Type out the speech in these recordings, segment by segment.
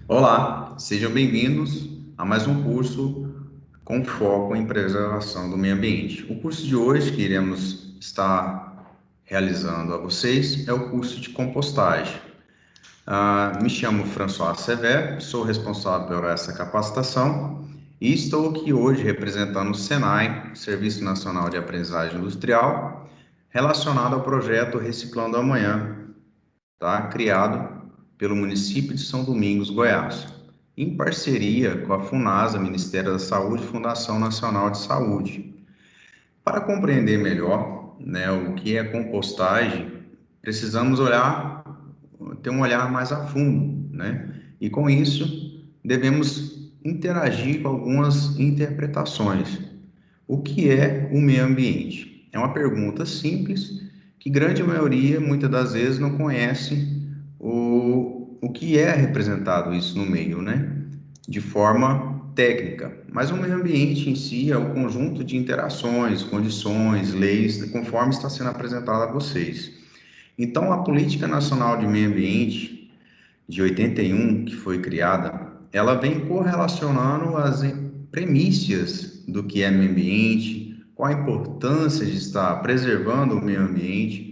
Olá, sejam bem-vindos a mais um curso com foco em preservação do meio ambiente. O curso de hoje que iremos estar realizando a vocês é o curso de compostagem. Me chamo François Severo, sou responsável por essa capacitação e estou aqui hoje representando o SENAI, Serviço Nacional de Aprendizagem Industrial, relacionado ao projeto Reciclando Amanhã, tá? Criado pelo município de São Domingos, Goiás, em parceria com a FUNASA, Ministério da Saúde e Fundação Nacional de Saúde. Para compreender melhor, né, o que é compostagem, precisamos ter um olhar mais a fundo, né? E com isso, devemos interagir com algumas interpretações. O que é o meio ambiente? É uma pergunta simples que grande maioria, muitas das vezes, não conhece o que é representado isso no meio, né? De forma técnica. Mas o meio ambiente em si é o conjunto de interações, condições, leis, conforme está sendo apresentado a vocês. Então, a Política Nacional de Meio Ambiente de 81, que foi criada, ela vem correlacionando as premissas do que é meio ambiente, qual a importância de estar preservando o meio ambiente,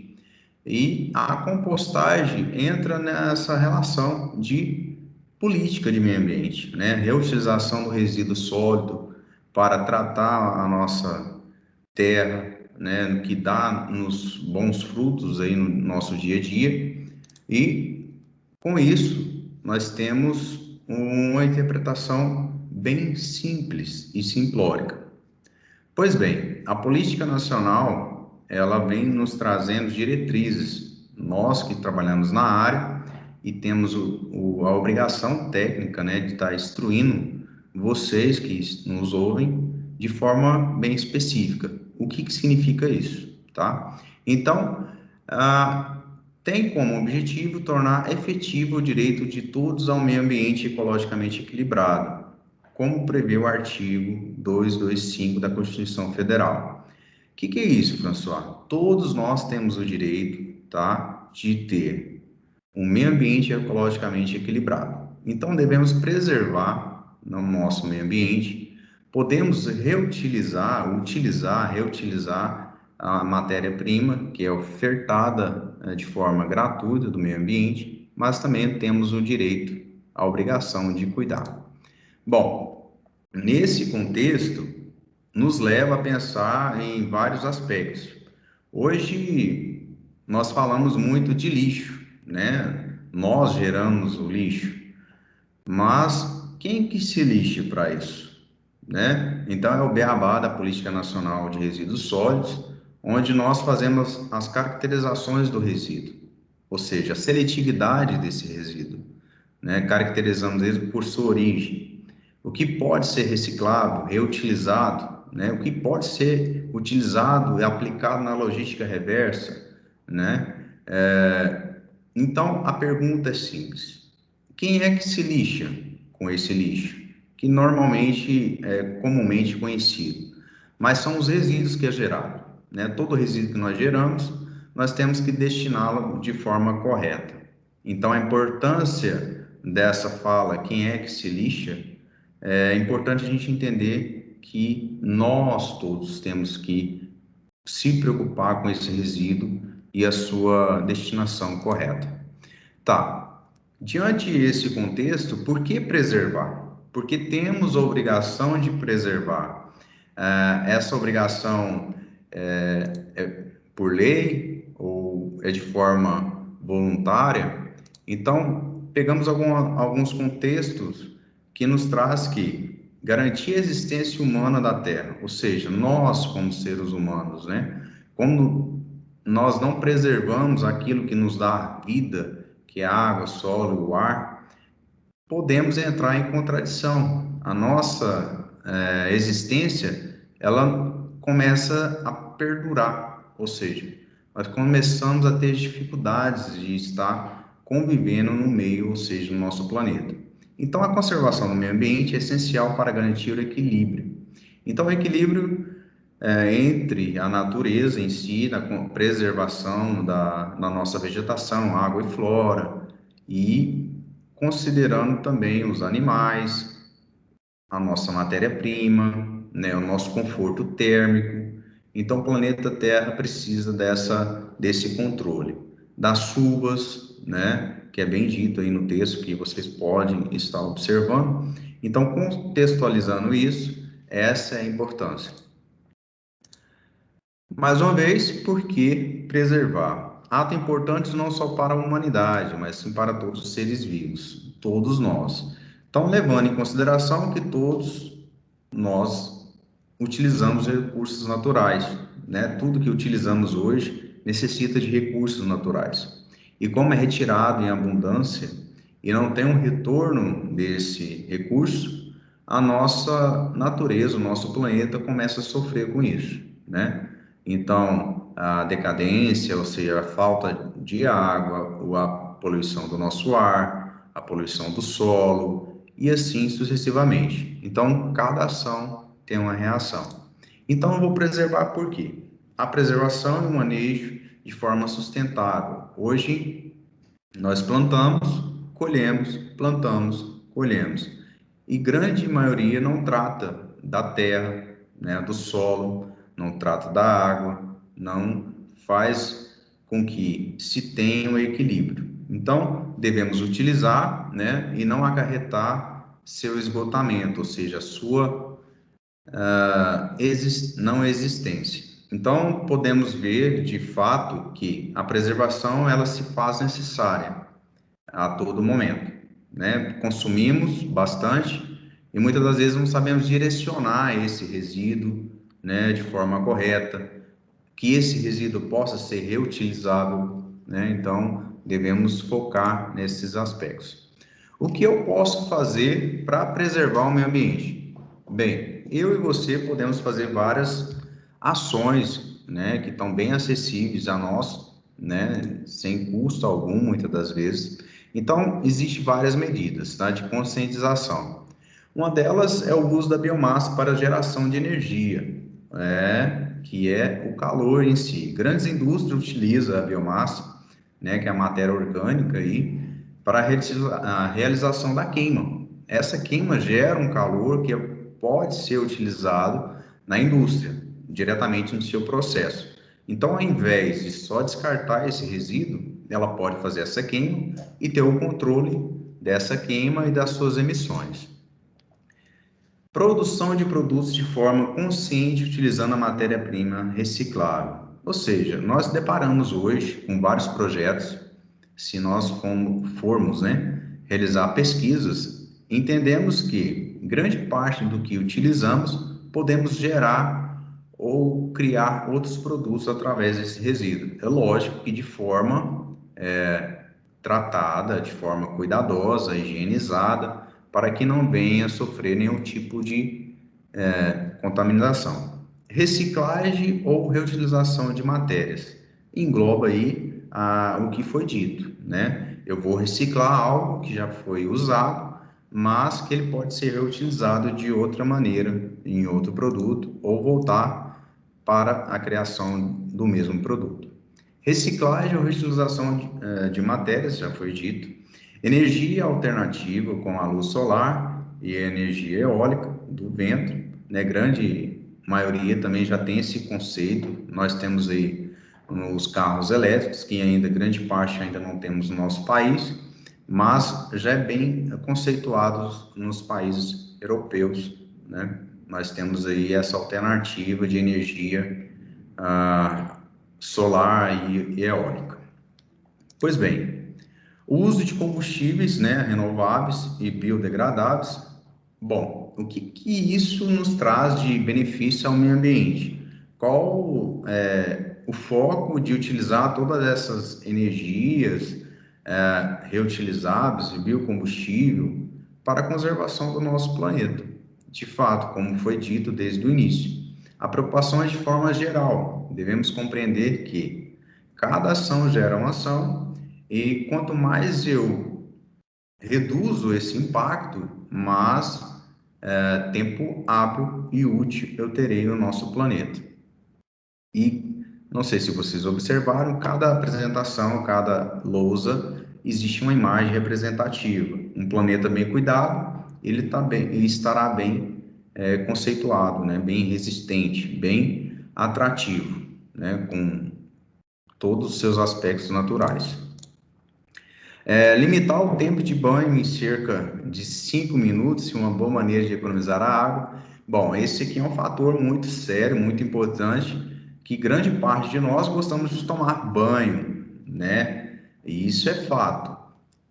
e a compostagem entra nessa relação de política de meio ambiente, né? Reutilização do resíduo sólido para tratar a nossa terra, né? Que dá nos bons frutos aí no nosso dia a dia. E com isso, nós temos uma interpretação bem simples e simplórica. Pois bem, a política nacional, ela vem nos trazendo diretrizes. Nós que trabalhamos na área e temos a obrigação técnica, né, de estar instruindo vocês que nos ouvem de forma bem específica. O que significa isso, tá? Então, ah, tem como objetivo tornar efetivo o direito de todos ao meio ambiente ecologicamente equilibrado, como prevê o artigo 225 da Constituição Federal. O que é isso, François? Todos nós temos o direito, tá, de ter um meio ambiente ecologicamente equilibrado. Então, devemos preservar no nosso meio ambiente, podemos reutilizar a matéria-prima, que é ofertada de forma gratuita do meio ambiente, mas também temos o direito, a obrigação de cuidar. Bom, nesse contexto, nos leva a pensar em vários aspectos. Hoje, nós falamos muito de lixo, né? Nós geramos o lixo, mas quem que se lixa para isso, né? Então, é o beabá da Política Nacional de Resíduos Sólidos, onde nós fazemos as caracterizações do resíduo, ou seja, a seletividade desse resíduo, né? Caracterizamos ele por sua origem, o que pode ser reciclado, reutilizado, né? O que pode ser utilizado e aplicado na logística reversa, né? Então, a pergunta é simples: quem é que se lixa com esse lixo? Que normalmente é comumente conhecido, mas são os resíduos que é gerado, né? Todo resíduo que nós geramos, nós temos que destiná-lo de forma correta. Então, a importância dessa fala, quem é que se lixa, é importante a gente entender que nós todos temos que se preocupar com esse resíduo e a sua destinação correta. Tá. Diante desse contexto, por que preservar? Porque temos a obrigação de preservar. Essa obrigação é por lei ou é de forma voluntária? Então, pegamos alguns contextos que nos traz que garantir a existência humana da Terra, ou seja, nós como seres humanos, né? Como nós não preservamos aquilo que nos dá vida, que é a água, solo, o ar, podemos entrar em contradição. A nossa existência, ela começa a perdurar, ou seja, nós começamos a ter dificuldades de estar convivendo no meio, ou seja, no nosso planeta. Então, a conservação do meio ambiente é essencial para garantir o equilíbrio. Então, o equilíbrio entre a natureza em si, na preservação da nossa vegetação, água e flora, e considerando também os animais, a nossa matéria-prima, né, o nosso conforto térmico. Então, o planeta Terra precisa desse controle das chuvas, né, que é bem dito aí no texto que vocês podem estar observando. Então, contextualizando isso, essa é a importância. Mais uma vez, por que preservar? Ato importante não só para a humanidade, mas sim para todos os seres vivos, todos nós. Então, levando em consideração que todos nós utilizamos recursos naturais, né? Tudo que utilizamos hoje necessita de recursos naturais. E como é retirado em abundância e não tem um retorno desse recurso, a nossa natureza, o nosso planeta começa a sofrer com isso, né? Então, a decadência, ou seja, a falta de água, ou a poluição do nosso ar, a poluição do solo, e assim sucessivamente. Então, cada ação tem uma reação. Então, eu vou preservar por quê? A preservação e o manejo de forma sustentável. Hoje, nós plantamos, colhemos. E grande maioria não trata da terra, né, do solo, não trata da água, não faz com que se tenha um equilíbrio. Então, devemos utilizar, né, e não acarretar seu esgotamento, ou seja, sua não existência. Então, podemos ver de fato que a preservação ela se faz necessária a todo momento, né? Consumimos bastante e muitas das vezes não sabemos direcionar esse resíduo, né, de forma correta, que esse resíduo possa ser reutilizável, né? Então, devemos focar nesses aspectos. O que eu posso fazer para preservar o meio ambiente? Bem, eu e você podemos fazer várias ações, né, que estão bem acessíveis a nós, né, sem custo algum, muitas das vezes. Então, existem várias medidas, tá, de conscientização. Uma delas é o uso da biomassa para geração de energia, que é o calor em si. Grandes indústrias utilizam a biomassa, né, que é a matéria orgânica aí, para a realização da queima. Essa queima gera um calor que pode ser utilizado na indústria, diretamente no seu processo. Então, ao invés de só descartar esse resíduo, ela pode fazer essa queima e ter o controle dessa queima e das suas emissões. Produção de produtos de forma consciente utilizando a matéria-prima reciclável. Ou seja, nós deparamos hoje com vários projetos, se nós formos, né, realizar pesquisas, entendemos que grande parte do que utilizamos podemos gerar ou criar outros produtos através desse resíduo. É lógico que de forma tratada, de forma cuidadosa, higienizada, para que não venha a sofrer nenhum tipo de contaminação. Reciclagem ou reutilização de matérias. Engloba aí o que foi dito, né? Eu vou reciclar algo que já foi usado, mas que ele pode ser reutilizado de outra maneira, em outro produto, ou voltar para a criação do mesmo produto. Reciclagem ou reutilização de matérias, já foi dito. Energia alternativa com a luz solar e a energia eólica do vento, né? Grande maioria também já tem esse conceito. Nós temos aí os carros elétricos, que ainda grande parte ainda não temos no nosso país, mas já é bem conceituado nos países europeus, né? Nós temos aí essa alternativa de energia solar e eólica. Pois bem, o uso de combustíveis, né, renováveis e biodegradáveis. Bom, o que isso nos traz de benefício ao meio ambiente? Qual é o foco de utilizar todas essas energias reutilizáveis e biocombustível para a conservação do nosso planeta? De fato, como foi dito desde o início, a preocupação é de forma geral. Devemos compreender que cada ação gera uma ação e quanto mais eu reduzo esse impacto, mais tempo hábil e útil eu terei no nosso planeta. E não sei se vocês observaram, cada apresentação, cada lousa existe uma imagem representativa. Um planeta bem cuidado, ele estará bem conceituado, né? Bem resistente, bem atrativo, né? Com todos os seus aspectos naturais. Limitar o tempo de banho em cerca de 5 minutos, é uma boa maneira de economizar a água. Bom, esse aqui é um fator muito sério, muito importante, que grande parte de nós gostamos de tomar banho, né? E isso é fato.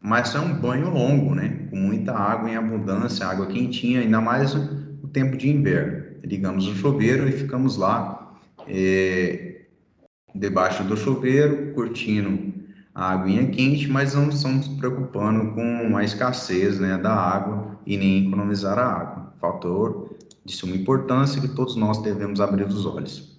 Mas é um banho longo, né? Com muita água em abundância, água quentinha, ainda mais no tempo de inverno. Ligamos o chuveiro e ficamos lá, debaixo do chuveiro, curtindo a aguinha quente, mas não estamos nos preocupando com a escassez, né, da água e nem economizar a água. Fator de suma importância que todos nós devemos abrir os olhos.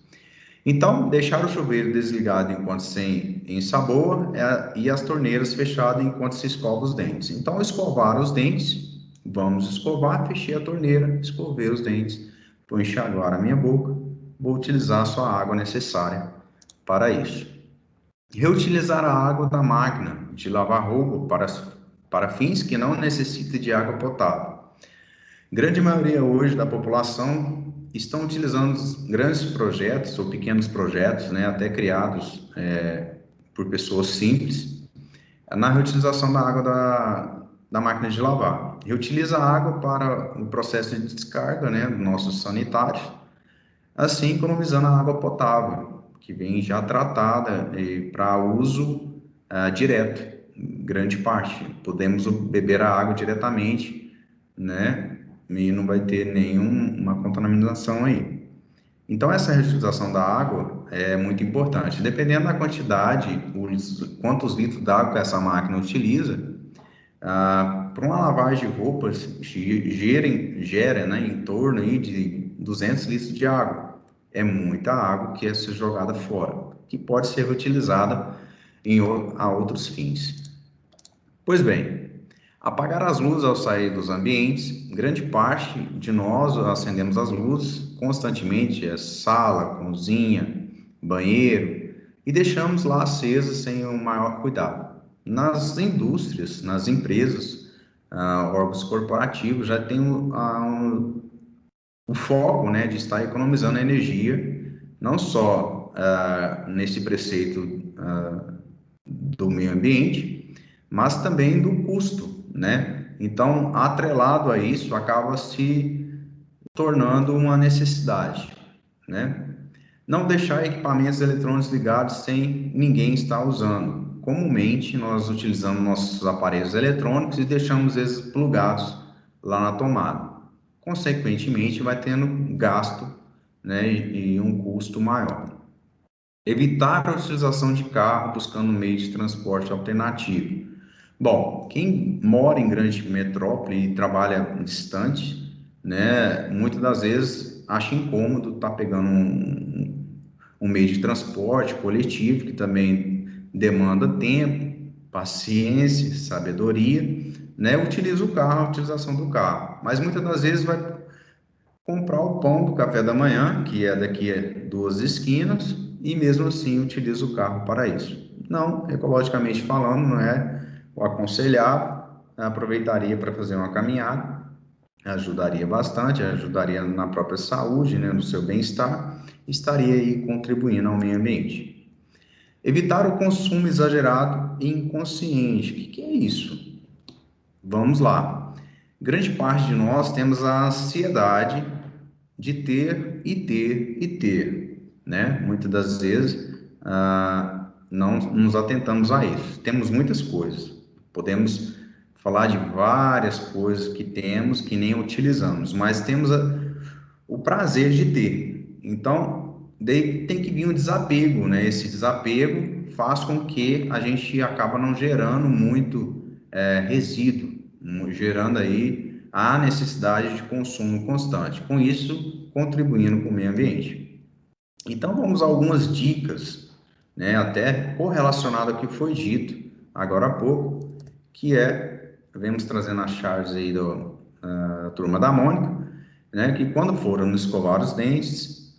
Então, deixar o chuveiro desligado enquanto se ensaboa e as torneiras fechadas enquanto se escova os dentes. Então, escovar os dentes, vamos escovar, fechei a torneira, escovei os dentes, vou enxaguar a minha boca, vou utilizar a sua água necessária para isso. Reutilizar a água da máquina de lavar roupa para fins que não necessitem de água potável. Grande maioria hoje da população estão utilizando grandes projetos ou pequenos projetos, né, até criados por pessoas simples, na reutilização da água da máquina de lavar. Reutiliza a água para o processo de descarga, né, dos nossos sanitários, assim economizando a água potável, que vem já tratada para uso direto, grande parte. Podemos beber a água diretamente, né? E não vai ter nenhuma contaminação aí. Então, essa reutilização da água é muito importante. Dependendo da quantidade, quantos litros d'água que essa máquina utiliza, para uma lavagem de roupas, gera, né, em torno aí de 200 litros de água. É muita água que é ser jogada fora, que pode ser reutilizada a outros fins. Pois bem, apagar as luzes ao sair dos ambientes, grande parte de nós acendemos as luzes constantemente, sala, cozinha, banheiro, e deixamos lá acesas sem o maior cuidado. Nas indústrias, nas empresas, órgãos corporativos já tem o foco, né, de estar economizando energia, não só nesse preceito do meio ambiente, mas também do custo, né? Então, atrelado a isso, acaba se tornando uma necessidade, né? Não deixar equipamentos eletrônicos ligados sem ninguém estar usando. Comumente, nós utilizamos nossos aparelhos eletrônicos e deixamos eles plugados lá na tomada. Consequentemente, vai tendo gasto, né, e um custo maior. Evitar a utilização de carro buscando meio de transporte alternativo. Bom, quem mora em grande metrópole e trabalha distante, né, muitas das vezes acha incômodo estar pegando um meio de transporte coletivo, que também demanda tempo, paciência, sabedoria, né? Utiliza o carro, a utilização do carro. Mas muitas das vezes vai comprar o pão do café da manhã, que é daqui a 2 esquinas, e mesmo assim utiliza o carro para isso. Não, ecologicamente falando, não é o aconselhável, aproveitaria para fazer uma caminhada, ajudaria bastante, ajudaria na própria saúde, né, no seu bem-estar, estaria aí contribuindo ao meio ambiente. Evitar o consumo exagerado e inconsciente. O que é isso? Vamos lá. Grande parte de nós temos a ansiedade de ter e ter e ter, né? Muitas das vezes não nos atentamos a isso. Temos muitas coisas, podemos falar de várias coisas que temos que nem utilizamos, mas temos o prazer de ter. Então, daí tem que vir um desapego, né? Esse desapego faz com que a gente acaba não gerando muito resíduo, gerando aí a necessidade de consumo constante. Com isso, contribuindo com o meio ambiente. Então, vamos a algumas dicas, né? Até correlacionado ao que foi dito agora há pouco, que vemos trazendo as chaves aí da Turma da Mônica, né, que quando foram escovar os dentes,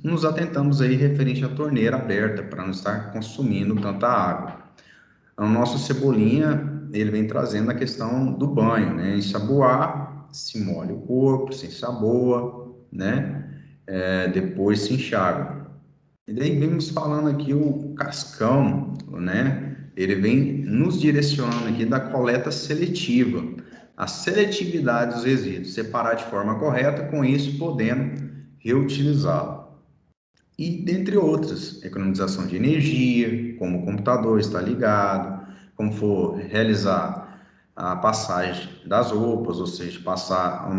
nos atentamos aí referente à torneira aberta, para não estar consumindo tanta água. O nosso Cebolinha, ele vem trazendo a questão do banho, né? Ensaboar, se molha o corpo, se ensaboa, né? Depois se enxágua. E daí vemos falando aqui o Cascão, né? Ele vem nos direcionando aqui da coleta seletiva, a seletividade dos resíduos, separar de forma correta, com isso podendo reutilizá-lo. E dentre outras, economização de energia, como o computador está ligado, como for realizar a passagem das roupas, ou seja, passar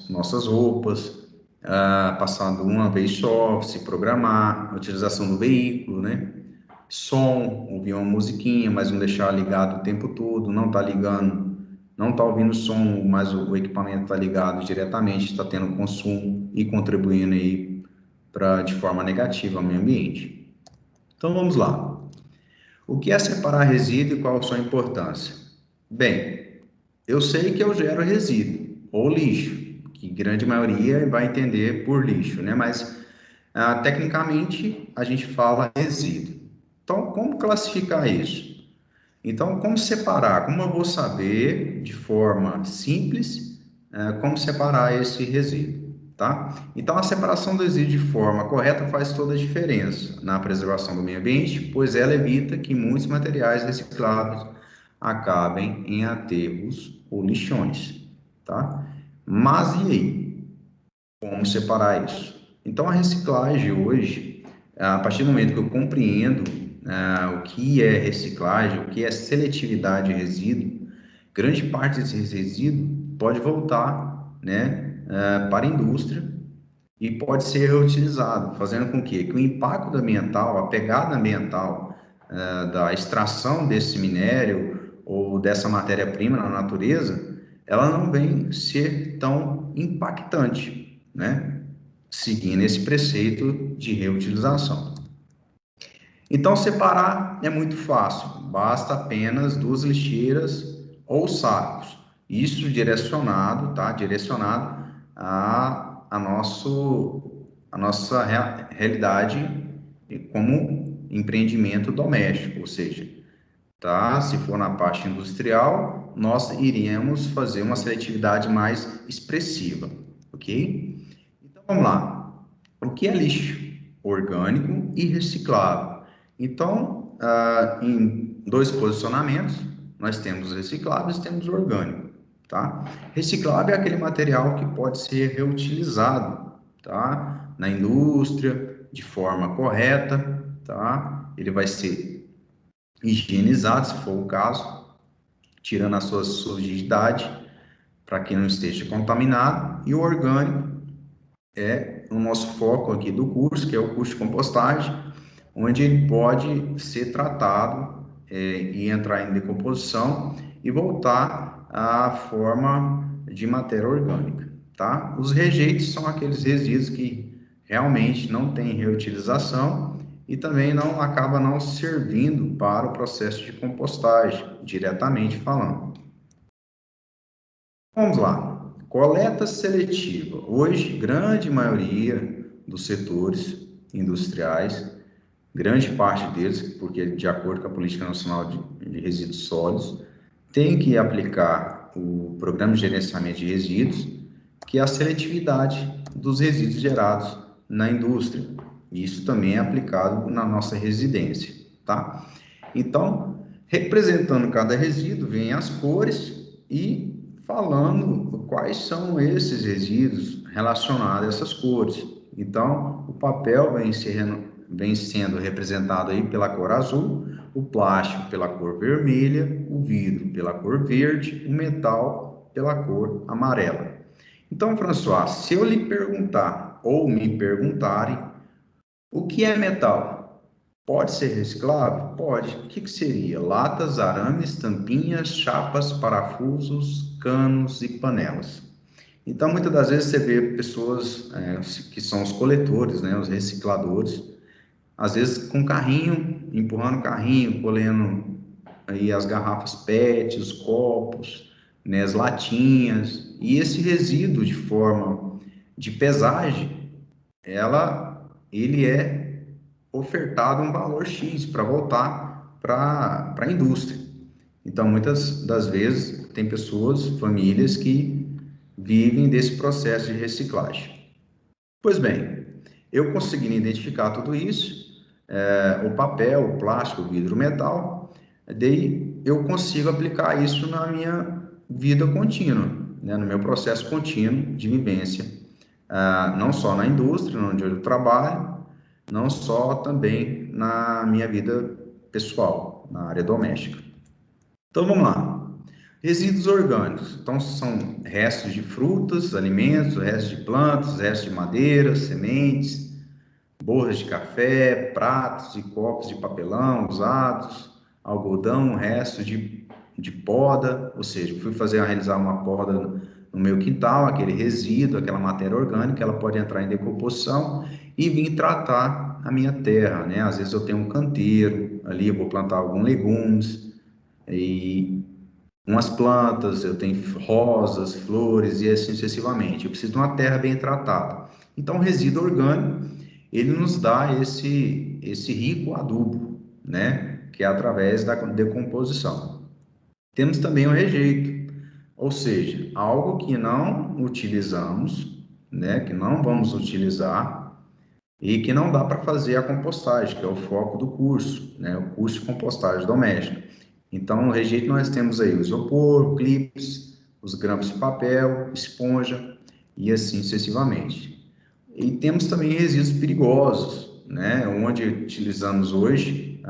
nossas roupas, passando uma vez só, se programar, a utilização do veículo, né? Som, ouvir uma musiquinha, mas não deixar ligado o tempo todo, não tá ligando, não tá ouvindo som, mas o equipamento está ligado diretamente, está tendo consumo e contribuindo aí de forma negativa ao meio ambiente. Então vamos lá. O que é separar resíduo e qual a sua importância? Bem, eu sei que eu gero resíduo ou lixo, que grande maioria vai entender por lixo, né? Mas tecnicamente a gente fala resíduo. Então, como classificar isso? Então, como separar? Como eu vou saber de forma simples como separar esse resíduo? Tá? Então, a separação do resíduo de forma correta faz toda a diferença na preservação do meio ambiente, pois ela evita que muitos materiais recicláveis acabem em aterros ou lixões. Tá? Mas e aí? Como separar isso? Então, a reciclagem hoje, a partir do momento que eu compreendo o que é reciclagem, o que é seletividade de resíduo, grande parte desse resíduo pode voltar, né, para a indústria e pode ser reutilizado, fazendo com que o impacto ambiental, a pegada ambiental da extração desse minério ou dessa matéria-prima na natureza, ela não vem ser tão impactante, né? Seguindo esse preceito de reutilização. Então, separar é muito fácil, basta apenas 2 lixeiras ou sacos. Isso direcionado, tá? Direcionado a nossa realidade como empreendimento doméstico, ou seja, tá? Se for na parte industrial, nós iríamos fazer uma seletividade mais expressiva, ok? Então, vamos lá. O que é lixo? Orgânico e reciclável. Então, em 2 posicionamentos, nós temos recicláveis e temos orgânico, tá? Reciclável é aquele material que pode ser reutilizado, tá? Na indústria, de forma correta, tá? Ele vai ser higienizado, se for o caso, tirando a sua sujidade, para que não esteja contaminado, e o orgânico é o nosso foco aqui do curso, que é o curso de compostagem, onde ele pode ser tratado e entrar em decomposição e voltar à forma de matéria orgânica, tá? Os rejeitos são aqueles resíduos que realmente não têm reutilização e também não acaba não servindo para o processo de compostagem, diretamente falando. Vamos lá. Coleta seletiva. Hoje, grande maioria dos setores industriais, grande parte deles, porque de acordo com a Política Nacional de Resíduos Sólidos, tem que aplicar o Programa de Gerenciamento de Resíduos, que é a seletividade dos resíduos gerados na indústria. Isso também é aplicado na nossa residência, tá? Então, representando cada resíduo, vem as cores e falando quais são esses resíduos relacionados a essas cores. Então, o papel vem sendo representado aí pela cor azul, o plástico pela cor vermelha, o vidro pela cor verde, o metal pela cor amarela. Então, François, se eu lhe perguntar ou me perguntarem o que é metal, pode ser reciclável? Pode. O que seria? Latas, arames, tampinhas, chapas, parafusos, canos e panelas. Então, muitas das vezes você vê pessoas que são os coletores, né, os recicladores, às vezes com carrinho, empurrando o carrinho, colhendo aí as garrafas PET, os copos, né, as latinhas, e esse resíduo de forma de pesagem, ele é ofertado um valor X para voltar para a indústria. Então, muitas das vezes, tem pessoas, famílias que vivem desse processo de reciclagem. Pois bem, eu consegui identificar tudo isso, o papel, o plástico, o vidro, o metal, daí eu consigo aplicar isso na minha vida contínua, né, no meu processo contínuo de vivência, não só na indústria, onde eu trabalho, não só também na minha vida pessoal, na área doméstica. Então vamos lá. Resíduos orgânicos. Então são restos de frutas, alimentos, restos de plantas, restos de madeira, sementes, borras de café, pratos e copos de papelão usados, algodão, restos de poda, ou seja, fui realizar uma poda no meu quintal, aquele resíduo, aquela matéria orgânica, ela pode entrar em decomposição e vir tratar a minha terra, né? Às vezes eu tenho um canteiro ali, eu vou plantar alguns legumes e umas plantas, eu tenho rosas, flores e assim sucessivamente. Eu preciso de uma terra bem tratada. Então, o resíduo orgânico, ele nos dá esse rico adubo, né? Que é através da decomposição. Temos também o rejeito, ou seja, algo que não utilizamos, né? Que não vamos utilizar e que não dá para fazer a compostagem, que é o foco do curso, né? O curso de compostagem doméstica. Então, no rejeito nós temos aí o isopor, clips, os grampos de papel, esponja e assim sucessivamente. E temos também resíduos perigosos, né? Onde utilizamos hoje,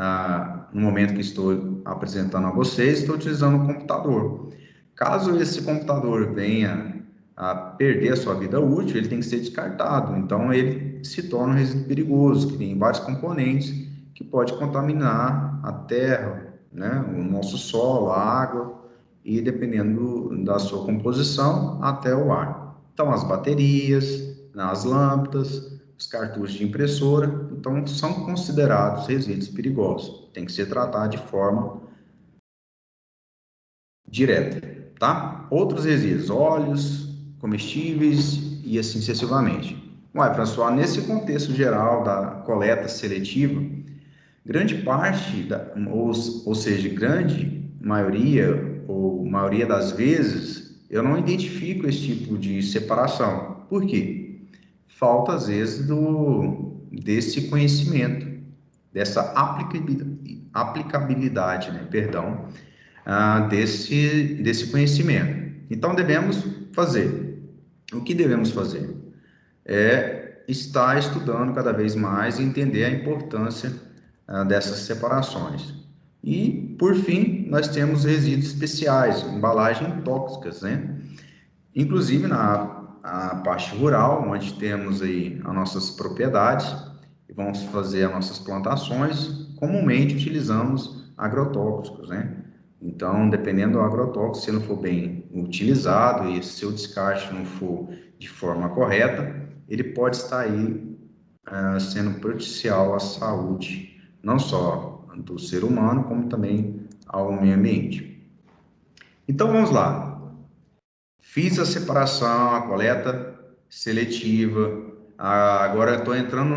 no momento que estou apresentando a vocês, estou utilizando o computador. Caso esse computador venha a perder a sua vida útil, ele tem que ser descartado. Então, ele se torna um resíduo perigoso, que tem vários componentes que pode contaminar a terra, né, o nosso solo, a água e, dependendo da sua composição, até o ar. Então, as baterias, as lâmpadas, os cartuchos de impressora, então, são considerados resíduos perigosos. Tem que ser tratado de forma direta, tá? Outros resíduos, óleos, comestíveis e assim sucessivamente. Ué, pessoal, nesse contexto geral da coleta seletiva, grande parte, ou seja, grande maioria, ou maioria das vezes, eu não identifico esse tipo de separação. Por quê? Falta, às vezes, desse conhecimento, dessa aplicabilidade, né? Perdão, desse conhecimento. Então, devemos fazer. O que devemos fazer? É estar estudando cada vez mais e entender a importância dessas separações. E, por fim, nós temos resíduos especiais, embalagens tóxicas, né? Inclusive na parte rural, onde temos aí as nossas propriedades e vamos fazer as nossas plantações, comumente utilizamos agrotóxicos, né? Então, dependendo do agrotóxico, se não for bem utilizado e se o descarte não for de forma correta, ele pode estar aí sendo prejudicial à saúde, não só do ser humano, como também ao meio ambiente. Então, vamos lá. Fiz a separação, a coleta seletiva, agora estou entrando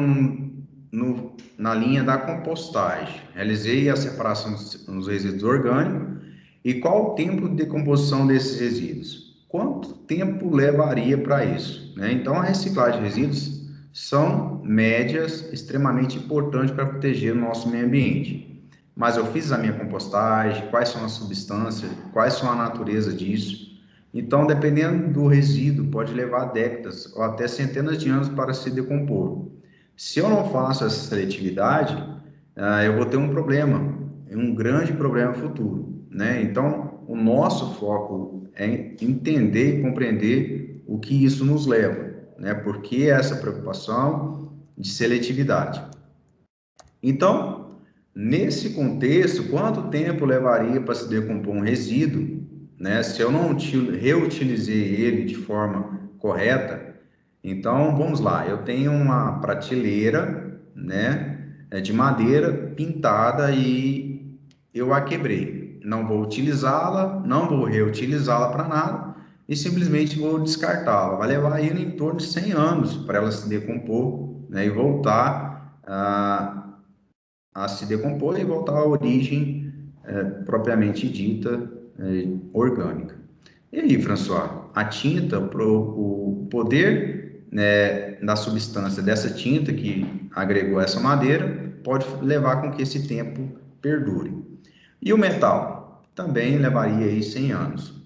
na linha da compostagem. Realizei a separação dos resíduos orgânicos e qual o tempo de decomposição desses resíduos? Quanto tempo levaria para isso, né? Então, a reciclagem de resíduos são médias extremamente importantes para proteger o nosso meio ambiente. Mas eu fiz a minha compostagem, quais são as substâncias, quais são a natureza disso. Então, dependendo do resíduo, pode levar décadas ou até centenas de anos para se decompor. Se eu não faço essa seletividade, eu vou ter um problema, um grande problema futuro, né? Então, o nosso foco é entender e compreender o que isso nos leva, né? Por que essa preocupação de seletividade? Então, nesse contexto, quanto tempo levaria para se decompor um resíduo, né? Se eu não reutilizei ele de forma correta, então vamos lá, eu tenho uma prateleira, né, de madeira pintada e eu a quebrei. Não vou utilizá-la, não vou reutilizá-la para nada e simplesmente vou descartá-la. Vai levar aí em torno de 100 anos para ela se decompor, né, e voltar a se decompor e voltar à origem propriamente dita orgânica. E aí, François, a tinta, o poder, né, da substância dessa tinta que agregou essa madeira pode levar com que esse tempo perdure. E o metal? Também levaria aí 100 anos.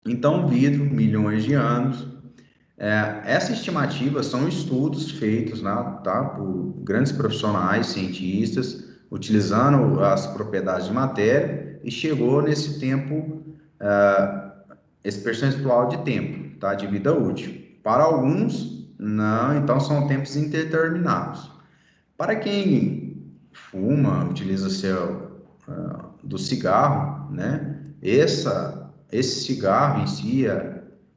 Então, o vidro, milhões de anos. Essa estimativa são estudos feitos, né, tá, por grandes profissionais, cientistas, utilizando as propriedades de matéria e chegou nesse tempo, esse percentual de tempo, tá, de vida útil. Para alguns, não, então são tempos indeterminados. Para quem fuma, utiliza do cigarro, né, esse cigarro em si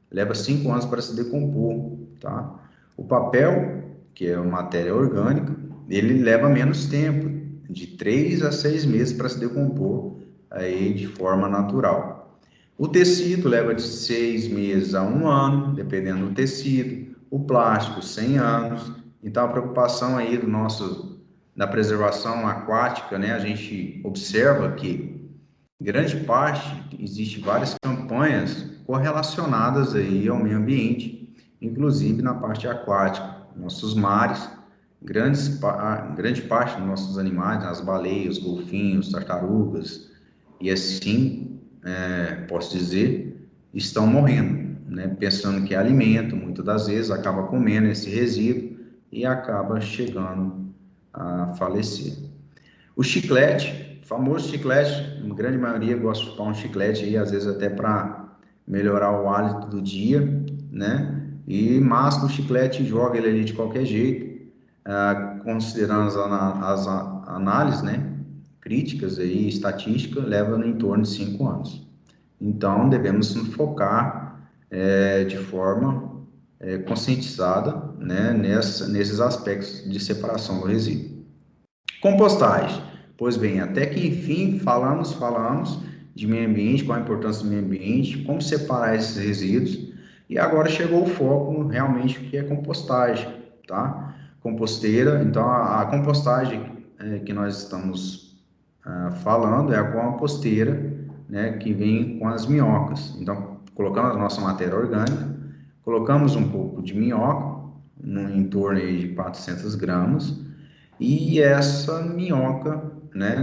leva 5 anos para se decompor, tá? O papel, que é uma matéria orgânica, ele leva menos tempo, de 3 a 6 meses para se decompor aí de forma natural. O tecido leva de 6 meses a 1 ano, dependendo do tecido. O plástico, 100 anos. Então, a preocupação aí da preservação aquática, né? A gente observa que grande parte, existe várias campanhas correlacionadas aí ao meio ambiente, inclusive na parte aquática, nossos mares, grande parte dos nossos animais, as baleias, golfinhos, tartarugas, e assim, posso dizer, estão morrendo, né? Pensando que é alimento, muitas das vezes acaba comendo esse resíduo e acaba chegando a falecer. O chiclete, famoso chiclete, a grande maioria gosta de chupar um chiclete aí, às vezes até para melhorar o hálito do dia, né? E masca o chiclete e joga ele ali de qualquer jeito, considerando as análises, né? Críticas aí, estatística, leva em torno de 5 anos. Então, devemos nos focar de forma conscientizada, né? Nesses aspectos de separação do resíduo. Compostagem. Pois bem, até que enfim falamos de meio ambiente, qual a importância do meio ambiente, como separar esses resíduos, e agora chegou o foco realmente que é compostagem, tá? Composteira, então a compostagem que nós estamos falando é a composteira, né, que vem com as minhocas. Então, colocamos a nossa matéria orgânica, colocamos um pouco de minhoca, em torno aí de 400 gramas, e essa minhoca, né,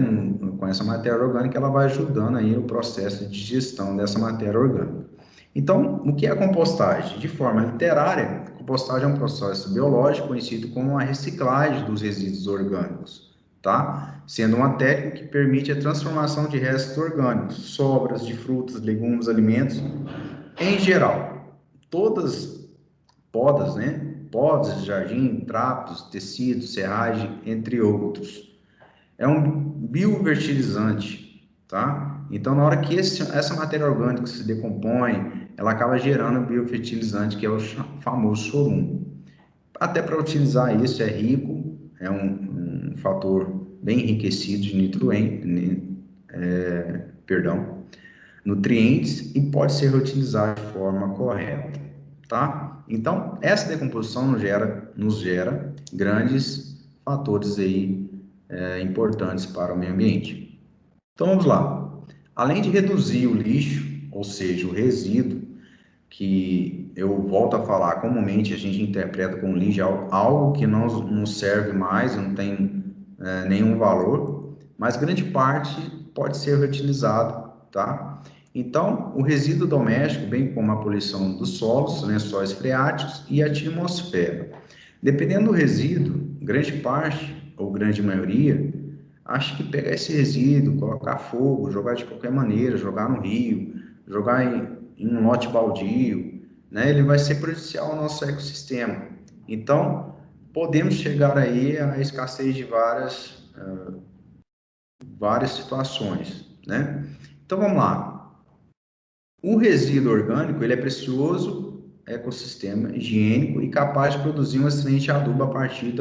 com essa matéria orgânica, ela vai ajudando aí o processo de digestão dessa matéria orgânica. Então, o que é a compostagem? De forma literária, a compostagem é um processo biológico conhecido como a reciclagem dos resíduos orgânicos, tá? Sendo uma técnica que permite a transformação de restos orgânicos, sobras de frutas, legumes, alimentos, em geral. Todas podas, né? Podas de jardim, trapos, tecidos, serragem, entre outros. É um biofertilizante, tá? Então, na hora que essa matéria orgânica se decompõe, ela acaba gerando um biofertilizante, que é o famoso chorume. Até para utilizar isso é rico, é um fator bem enriquecido de nutrientes e pode ser reutilizado de forma correta, tá? Então, essa decomposição nos gera grandes fatores aí importantes para o meio ambiente. Então, vamos lá. Além de reduzir o lixo, ou seja, o resíduo, que eu volto a falar, comumente a gente interpreta como lixo algo que não nos serve mais, não tem nenhum valor, mas grande parte pode ser reutilizado, tá? Então, o resíduo doméstico, bem como a poluição dos solos, lençóis freáticos e a atmosfera. Dependendo do resíduo, grande parte, ou grande maioria, acha que pegar esse resíduo, colocar fogo, jogar de qualquer maneira, jogar no rio, jogar em um lote baldio, né? Ele vai ser prejudicial ao nosso ecossistema. Então, podemos chegar aí à escassez de várias situações, né? Então, vamos lá. O resíduo orgânico, ele é precioso, ecossistema higiênico e capaz de produzir um excelente adubo a partir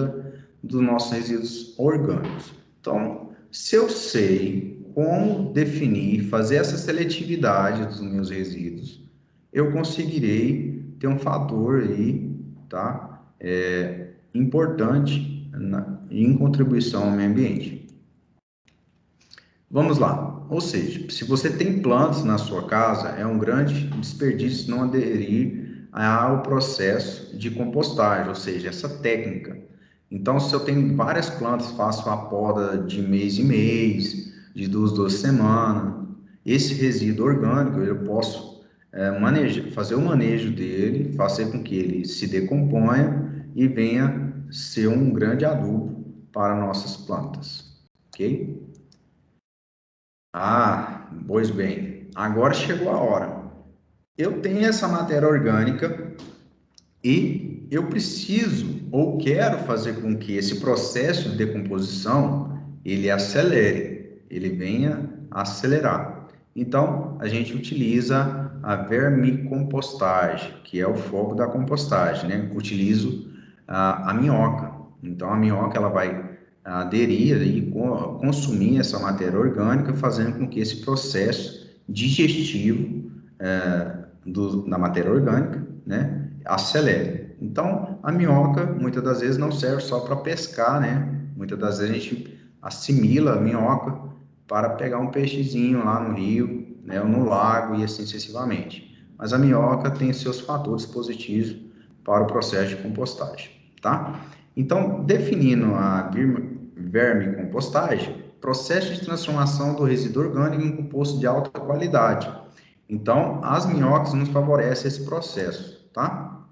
dos nossos resíduos orgânicos. Então, se eu sei como definir, fazer essa seletividade dos meus resíduos, eu conseguirei ter um fator aí, tá? Importante em contribuição ao meio ambiente. Vamos lá. Ou seja, se você tem plantas na sua casa, é um grande desperdício não aderir ao processo de compostagem, ou seja, essa técnica. Então, se eu tenho várias plantas, faço a poda de mês em mês, de duas semanas. Esse resíduo orgânico eu posso fazer o manejo dele, fazer com que ele se decomponha e venha ser um grande adubo para nossas plantas, ok? Ah, pois bem, agora chegou a hora. Eu tenho essa matéria orgânica e eu preciso ou quero fazer com que esse processo de decomposição ele acelere, ele venha acelerar. Então, a gente utiliza a vermicompostagem, que é o foco da compostagem, né? Utilizo a minhoca. Então, a minhoca ela vai aderir e consumir essa matéria orgânica, fazendo com que esse processo digestivo da matéria orgânica, né, acelere. Então, a minhoca, muitas das vezes, não serve só para pescar, né? Muitas das vezes a gente assimila a minhoca para pegar um peixezinho lá no rio, né, ou no lago e assim sucessivamente. Mas a minhoca tem seus fatores positivos para o processo de compostagem, tá? Então, definindo a vermicompostagem, processo de transformação do resíduo orgânico em um composto de alta qualidade. Então, as minhocas nos favorecem esse processo, tá?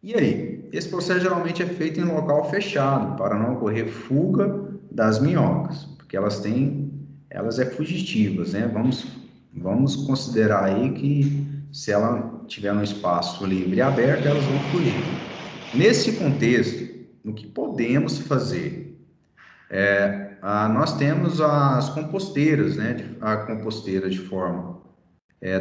E aí? Esse processo geralmente é feito em local fechado, para não ocorrer fuga das minhocas, porque elas é fugitivas, né? Vamos considerar aí que se ela tiver um espaço livre e aberto, elas vão fugir. Nesse contexto, o que podemos fazer? Nós temos as composteiras, né? A composteira de forma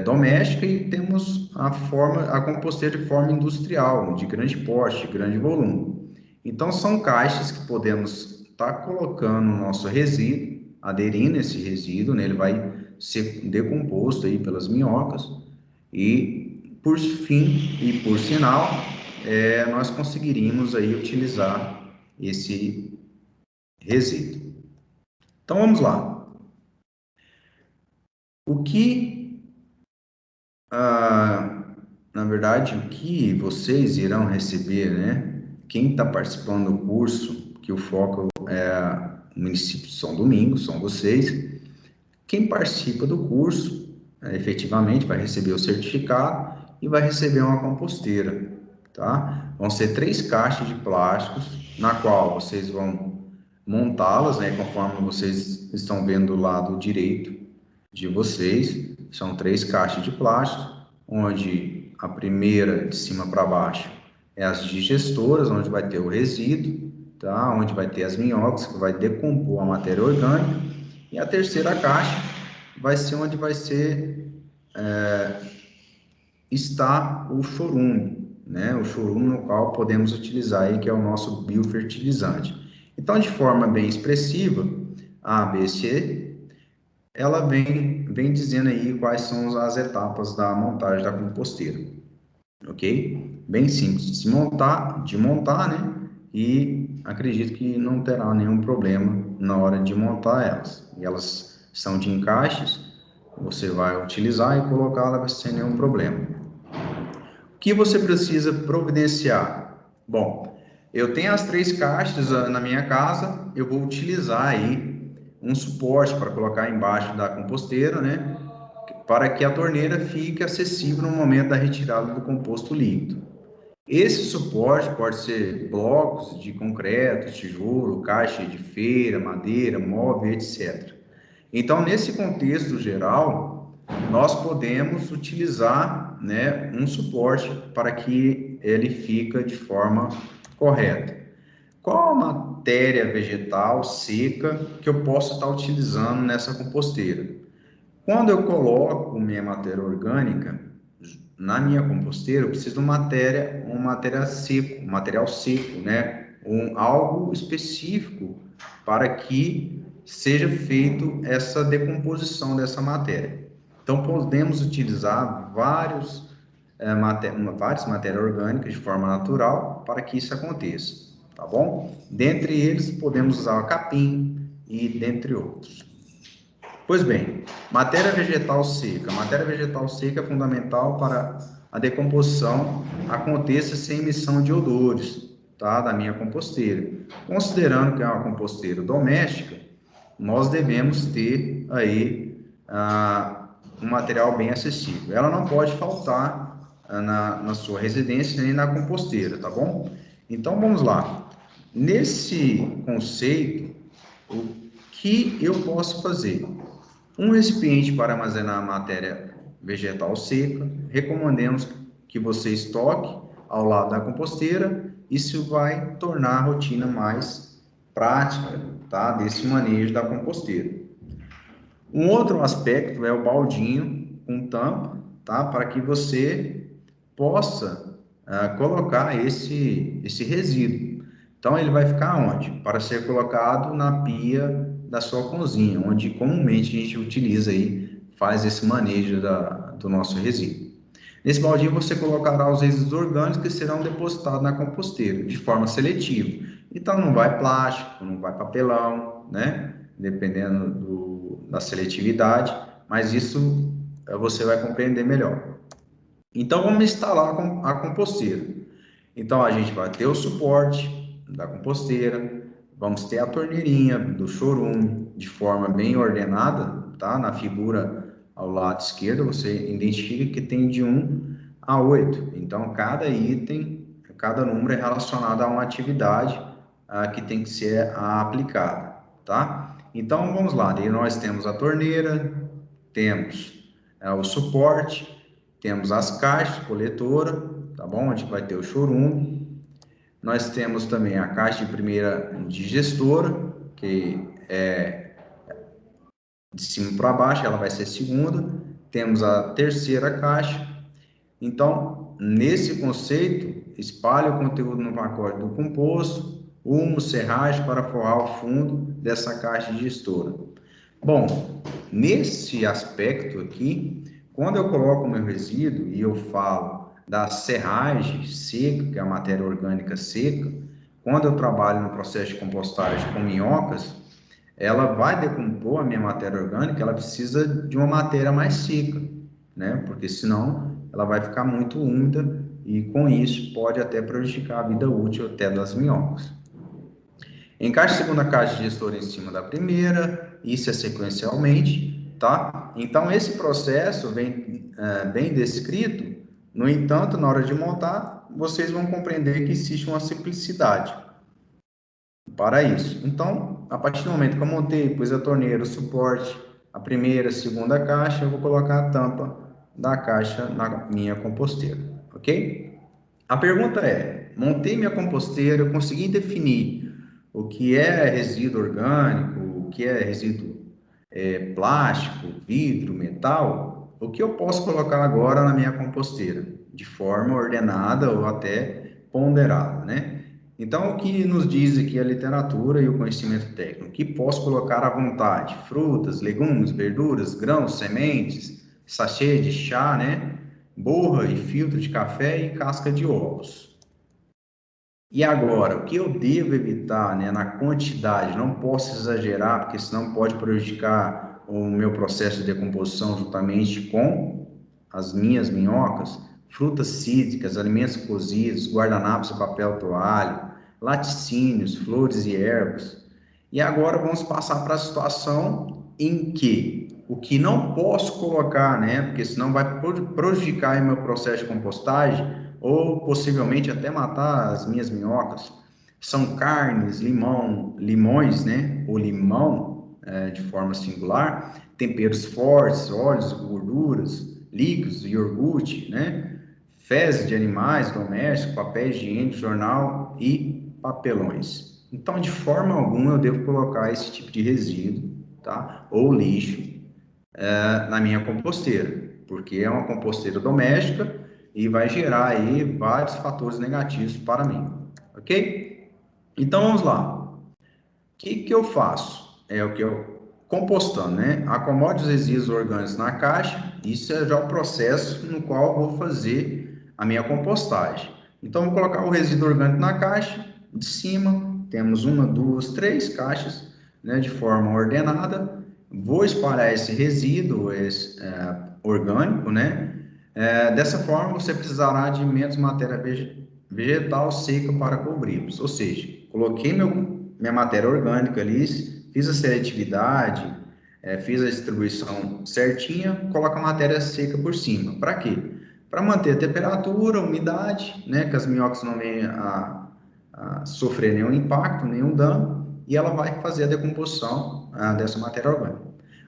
doméstica e temos a composteira de forma industrial, de grande porte, de grande volume. Então, são caixas que podemos estar colocando o nosso resíduo, aderindo esse resíduo, né? Ele vai ser decomposto aí pelas minhocas e, por fim e por sinal, nós conseguiríamos aí utilizar esse resíduo. Então, vamos lá. O que ah, na verdade, o que vocês irão receber, né? Quem está participando do curso, que o foco é o município de São Domingos, são vocês. Quem participa do curso, efetivamente, vai receber o certificado e vai receber uma composteira, tá? Vão ser 3 caixas de plásticos, na qual vocês vão montá-las, né? Conforme vocês estão vendo do lado direito de vocês. São 3 caixas de plástico, onde a primeira de cima para baixo é as digestoras, onde vai ter o resíduo, tá? Onde vai ter as minhocas, que vai decompor a matéria orgânica. E a terceira caixa vai ser onde vai ser está o chorume, né? O chorume no qual podemos utilizar aí, que é o nosso biofertilizante. Então, de forma bem expressiva, A, B, C, ela vem dizendo aí quais são as etapas da montagem da composteira, ok? Bem simples de montar, né? E acredito que não terá nenhum problema na hora de montar elas. E elas são de encaixes, você vai utilizar e colocá-las sem nenhum problema. O que você precisa providenciar? Bom, eu tenho as 3 caixas na minha casa, eu vou utilizar aí um suporte para colocar embaixo da composteira, né? Para que a torneira fique acessível no momento da retirada do composto líquido. Esse suporte pode ser blocos de concreto, tijolo, caixa de feira, madeira, móvel, etc. Então, nesse contexto geral, nós podemos utilizar, né, um suporte para que ele fique de forma correta. Qual a matéria vegetal seca que eu posso estar utilizando nessa composteira? Quando eu coloco minha matéria orgânica na minha composteira, eu preciso de um material seco, né? Algo específico para que seja feito essa decomposição dessa matéria. Então, podemos utilizar várias matérias orgânicas de forma natural para que isso aconteça, tá bom? Dentre eles, podemos usar o capim e dentre outros. Pois bem, matéria vegetal seca. Matéria vegetal seca é fundamental para a decomposição aconteça sem emissão de odores, tá, da minha composteira. Considerando que é uma composteira doméstica, nós devemos ter aí um material bem acessível. Ela não pode faltar na sua residência nem na composteira, tá bom? Então vamos lá. Nesse conceito, o que eu posso fazer? Um recipiente para armazenar matéria vegetal seca, recomendamos que você estoque ao lado da composteira. Isso vai tornar a rotina mais prática, tá, desse manejo da composteira. Um outro aspecto é o baldinho com tampa, tá, para que você possa colocar esse resíduo. Então, ele vai ficar onde? Para ser colocado na pia da sua cozinha, onde comumente a gente utiliza aí, faz esse manejo do nosso resíduo. Nesse baldinho você colocará os resíduos orgânicos que serão depositados na composteira, de forma seletiva. Então, não vai plástico, não vai papelão, né? Dependendo da seletividade, mas isso você vai compreender melhor. Então, vamos instalar a composteira. Então, a gente vai ter o suporte da composteira, vamos ter a torneirinha do chorume de forma bem ordenada, tá? Na figura ao lado esquerdo, você identifica que tem de 1 a 8. Então, cada item, cada número é relacionado a uma atividade que tem que ser aplicada, tá? Então, vamos lá. Daí nós temos a torneira, temos o suporte, temos as caixas coletoras, tá bom? Onde vai ter o chorume. Nós temos também a caixa de primeira digestora, que é de cima para baixo, ela vai ser segunda. Temos a terceira caixa. Então, nesse conceito, espalhe o conteúdo no pacote do composto, humus, serragem para forrar o fundo dessa caixa digestora. Bom, nesse aspecto aqui, quando eu coloco o meu resíduo e eu falo da serragem seca, que é a matéria orgânica seca, quando eu trabalho no processo de compostagem com minhocas, ela vai decompor a minha matéria orgânica, ela precisa de uma matéria mais seca, né? Porque senão ela vai ficar muito úmida e com isso pode até prejudicar a vida útil até das minhocas. Encaixe a segunda caixa digestora em cima da primeira, isso é sequencialmente, tá? Então, esse processo vem bem descrito, no entanto, na hora de montar, vocês vão compreender que existe uma simplicidade para isso. Então, a partir do momento que eu montei, pus a torneira, o suporte, a primeira, a segunda caixa, eu vou colocar a tampa da caixa na minha composteira, ok? A pergunta é, montei minha composteira, eu consegui definir o que é resíduo orgânico, o que é resíduo plástico, vidro, metal, o que eu posso colocar agora na minha composteira, de forma ordenada ou até ponderada, né? Então, o que nos diz aqui a literatura e o conhecimento técnico? Que posso colocar à vontade? Frutas, legumes, verduras, grãos, sementes, sachê de chá, né? Borra e filtro de café e casca de ovos. E agora, o que eu devo evitar, né, na quantidade? Não posso exagerar, porque senão pode prejudicar o meu processo de decomposição juntamente com as minhas minhocas. Frutas cítricas, alimentos cozidos, guardanapos de papel toalha, laticínios, flores e ervas. E agora vamos passar para a situação em que o que não posso colocar, né, porque senão vai prejudicar o meu processo de compostagem, ou possivelmente até matar as minhas minhocas, são carnes, limões, né, ou limão de forma singular, temperos fortes, óleos, gorduras, líquidos, iogurte, né, fezes de animais domésticos, papéis higiênicos, jornal e papelões. Então, de forma alguma, eu devo colocar esse tipo de resíduo, tá, ou lixo na minha composteira, porque é uma composteira doméstica e vai gerar aí vários fatores negativos para mim, ok? Então vamos lá. O que eu faço? É o que eu compostando, né? Acomode os resíduos orgânicos na caixa. Isso é já o processo no qual eu vou fazer a minha compostagem. Então vou colocar o resíduo orgânico na caixa. De cima temos uma, duas, três caixas, né? De forma ordenada. vou espalhar esse resíduo orgânico, né? Dessa forma, você precisará de menos matéria vegetal seca para cobri-los. Ou seja, coloquei minha matéria orgânica ali, fiz a seletividade, fiz a distribuição certinha, coloco a matéria seca por cima. Para quê? Para manter a temperatura, a umidade, né? Que as minhocas não venham a sofrer nenhum impacto, nenhum dano, e ela vai fazer a decomposição dessa matéria orgânica.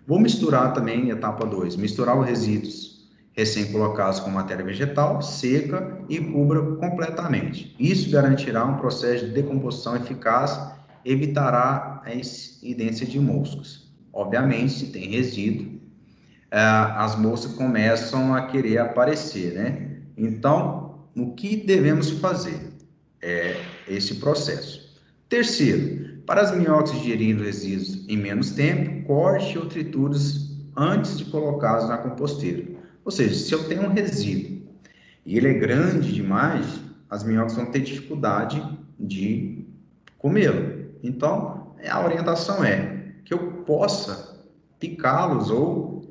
Vou misturar também, etapa 2, misturar os resíduos recém-colocados com matéria vegetal, seca e cubra completamente. Isso garantirá um processo de decomposição eficaz, evitará a incidência de moscas. Obviamente, se tem resíduo, as moscas começam a querer aparecer, né? Então, o que devemos fazer? Esse processo. Terceiro, para as minhocas digerirem resíduos em menos tempo, corte ou triture antes de colocá-los na composteira. Ou seja, se eu tenho um resíduo e ele é grande demais, as minhocas vão ter dificuldade de comê-lo. Então, a orientação é que eu possa picá-los ou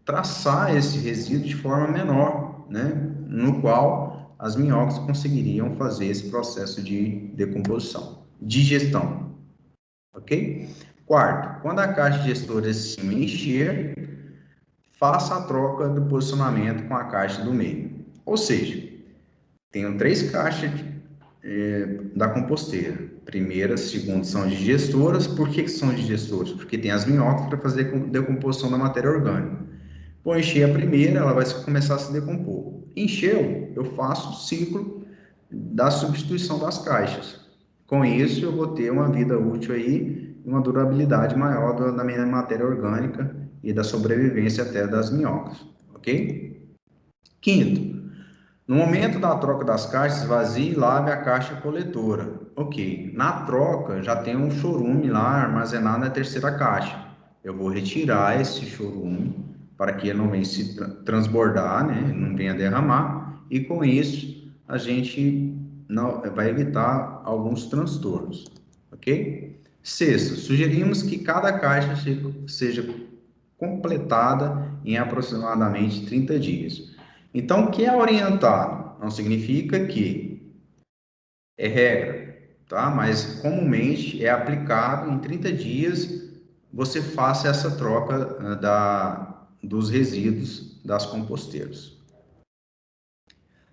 traçar esse resíduo de forma menor, né? No qual as minhocas conseguiriam fazer esse processo de decomposição, digestão, ok? Quarto, quando a caixa gestora de cima encher, faça a troca do posicionamento com a caixa do meio. Ou seja, tenho 3 caixas da composteira. Primeira, segunda são digestoras. Por que são digestoras? Porque tem as minhocas para fazer decomposição da matéria orgânica. Vou encher a primeira, ela vai começar a se decompor. Encheu, eu faço o ciclo da substituição das caixas. Com isso, eu vou ter uma vida útil aí, uma durabilidade maior da minha matéria orgânica e da sobrevivência até das minhocas, ok? Quinto, no momento da troca das caixas, esvazie e lave a caixa coletora. Ok, na troca já tem um chorume lá armazenado na terceira caixa. Eu vou retirar esse chorume para que ele não venha se transbordar, né? Não venha derramar. E com isso a gente não, vai evitar alguns transtornos, ok? Sexto, sugerimos que cada caixa seja completada em aproximadamente 30 dias. Então, o que é orientado? Não significa que é regra, tá? Mas comumente é aplicado em 30 dias você faça essa troca dos resíduos das composteiras.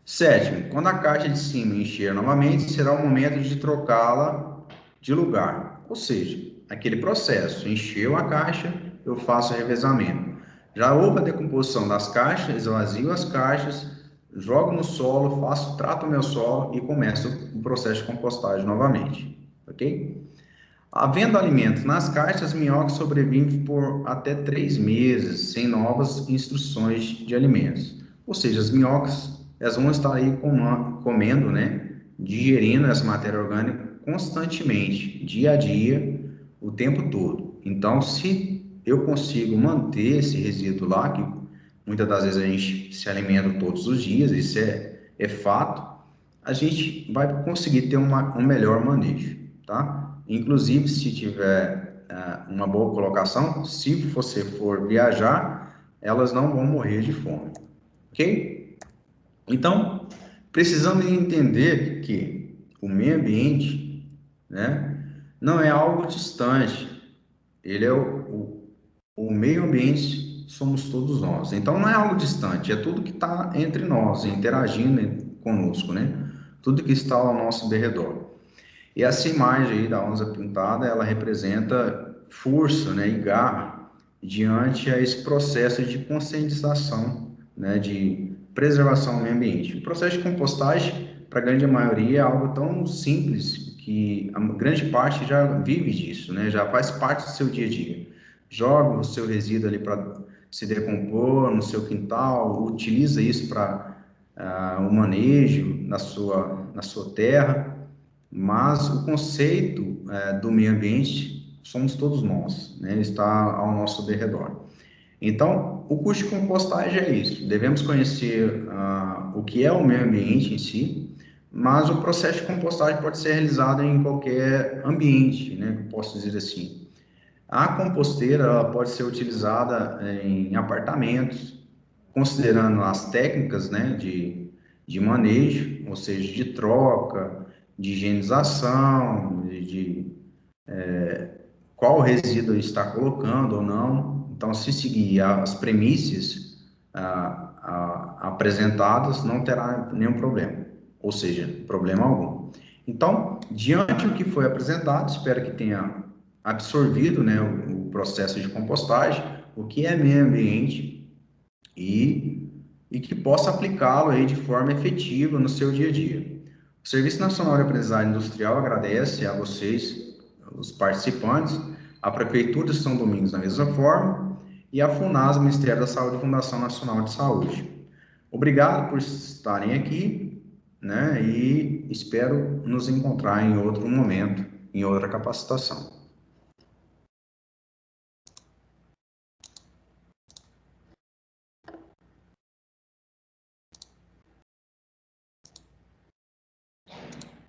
Sétimo, quando a caixa de cima encher novamente, será o momento de trocá-la de lugar. Ou seja, aquele processo, encheu a caixa, eu faço o revezamento. Já houve a decomposição das caixas, esvazio as caixas, jogo no solo, trato o meu solo e começo o processo de compostagem novamente, ok? Havendo alimento nas caixas, as minhocas sobrevivem por até 3 meses, sem novas instruções de alimentos. Ou seja, as minhocas elas vão estar aí comendo, né, digerindo essa matéria orgânica constantemente, dia a dia, o tempo todo. Então, se eu consigo manter esse resíduo lá, que muitas das vezes a gente se alimenta todos os dias, isso é fato, a gente vai conseguir ter um melhor manejo, tá? Inclusive, se tiver uma boa colocação, se você for viajar, elas não vão morrer de fome, ok? Então, precisamos entender que o meio ambiente, né, não é algo distante, ele é o meio ambiente somos todos nós. Então, não é algo distante, é tudo que está entre nós, interagindo conosco, né? Tudo que está ao nosso derredor. E essa imagem aí da onça pintada, ela representa força, né, e garra diante a esse processo de conscientização, né, de preservação do meio ambiente. O processo de compostagem, para a grande maioria, é algo tão simples que a grande parte já vive disso, né, já faz parte do seu dia a dia. Joga o seu resíduo ali para se decompor no seu quintal, utiliza isso para o manejo na sua terra, mas o conceito do meio ambiente somos todos nós, né? Ele está ao nosso derredor. Então, o curso de compostagem é isso. Devemos conhecer o que é o meio ambiente em si, mas o processo de compostagem pode ser realizado em qualquer ambiente, né? Posso dizer assim. A composteira ela pode ser utilizada em apartamentos, considerando as técnicas, né, de manejo, ou seja, de troca, de higienização, de qual resíduo está colocando ou não. Então, se seguir as premissas apresentadas, não terá nenhum problema, ou seja, problema algum. Então, diante do que foi apresentado, espero que tenha absorvido, né, o processo de compostagem, o que é meio ambiente e que possa aplicá-lo aí de forma efetiva no seu dia a dia. O Serviço Nacional de Aprendizagem Industrial agradece a vocês, os participantes, a Prefeitura de São Domingos da mesma forma e a FUNAS, Ministério da Saúde e Fundação Nacional de Saúde. Obrigado por estarem aqui, né? E espero nos encontrar em outro momento, em outra capacitação.